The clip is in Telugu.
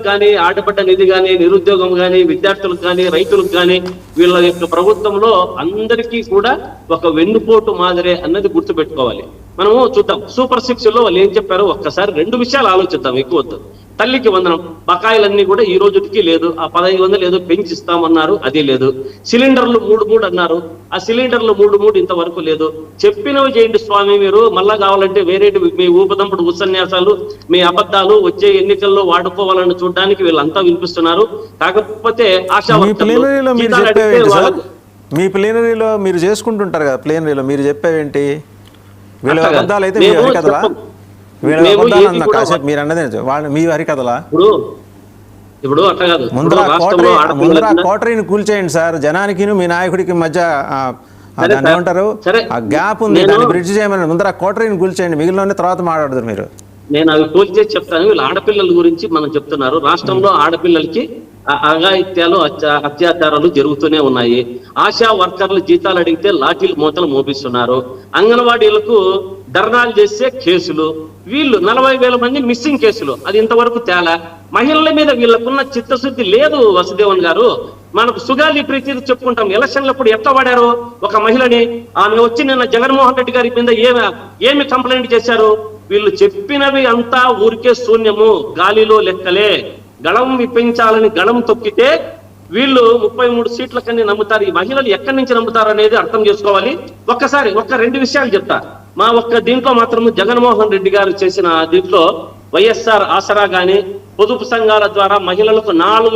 కానీ, ఆడబడ్డ నిధి కానీ, నిరుద్యోగం కానీ, విద్యార్థులకు కానీ, రైతులకు కానీ వీళ్ళ యొక్క ప్రభుత్వంలో అందరికీ కూడా ఒక వెన్నుపోటు మాదిరే అన్నది గుర్తుపెట్టుకోవాలి. మనము చూద్దాం సూపర్ 6 లో వాళ్ళు ఏం చెప్పారో ఒక్కసారి 2 విషయాలు ఆలోచిద్దాం. ఎక్కువ వద్దు. తల్లికి వందనం బకాయిలన్నీ కూడా ఈ రోజుకి లేదు. ఆ 1500 ఏదో పెంచిస్తామన్నారు, అది లేదు. సిలిండర్లు 3 అన్నారు, ఆ సిలిండర్లు 3 ఇంతవరకు లేదు. చెప్పినవి చేయండి స్వామి, మీరు మళ్ళా కావాలంటే వేరే మీ ఊపదంపుడు ఉపన్యాసాలు, మీ అబద్ధాలు వచ్చే ఎన్నికల్లో వాడుకోవాలని చూడడానికి వీళ్ళంతా వినిపిస్తున్నారు. కాకపోతే మీ ప్లేనరీలో మీరు చేసుకుంటుంటారు కదా, ప్లేనరీలో మీరు చెప్పేవేంటి? వీళ్ళ అబద్ధాలు అయితే మీ హరికథలా? వీళ్ళ అబద్ధాలు కాసేపు మీరు అన్నదే వాళ్ళు మీ హరికథలా? ఇప్పుడు అట్లా కాదు. ముందర కోటరీని కూల్చేయండి సార్. జనానికి మీ నాయకుడికి మధ్య దాన్ని ఏమంటారు, ఆ గ్యాప్ ఉంది, దాన్ని బ్రిడ్జ్ చేయమని ముందర కోటరీని కూల్చేయండి. మిగిలిన తర్వాత మాట్లాడతారు మీరు. నేను అవి కూల్చేసి చెప్తాను. వీళ్ళు ఆడపిల్లల గురించి మనం చెప్తున్నారు. రాష్ట్రంలో ఆడపిల్లలకి అఘాయిత్యాలు, అత్యాచారాలు జరుగుతూనే ఉన్నాయి. ఆశా వర్కర్లు జీతాలు అడిగితే లాఠీలు మూతలు మోపిస్తున్నారు. అంగన్వాడీలకు ధర్నాలు చేసే కేసులు, వీళ్ళు 40,000 మంది మిస్సింగ్ కేసులు, అది ఇంతవరకు తేలా. మహిళల మీద వీళ్ళకున్న చిత్తశుద్ధి లేదు. వసుదేవన్ గారు, మనకు సుగాలి ప్రీతి చెప్పుకుంటాం. ఎలక్షన్లప్పుడు ఎట్లా వాడారు ఒక మహిళని? ఆమె వచ్చి నిన్న జగన్మోహన్ రెడ్డి గారి మీద ఏమి కంప్లైంట్ చేశారు? వీళ్ళు చెప్పినవి అంతా ఊరికే శూన్యము, గాలిలో లెక్కలే. గళం విప్పించాలని గళం తొక్కితే వీళ్ళు 33 సీట్లకన్నీ నమ్ముతారు. ఈ మహిళలు ఎక్కడి నుంచి నమ్ముతారు అనేది అర్థం చేసుకోవాలి. ఒక్కసారి 2 విషయాలు చెప్తా. మా దీంట్లో మాత్రము జగన్మోహన్ రెడ్డి గారు చేసిన దీంట్లో వైఎస్ఆర్ ఆసరా గాని, పొదుపు సంఘాల ద్వారా మహిళలకు 4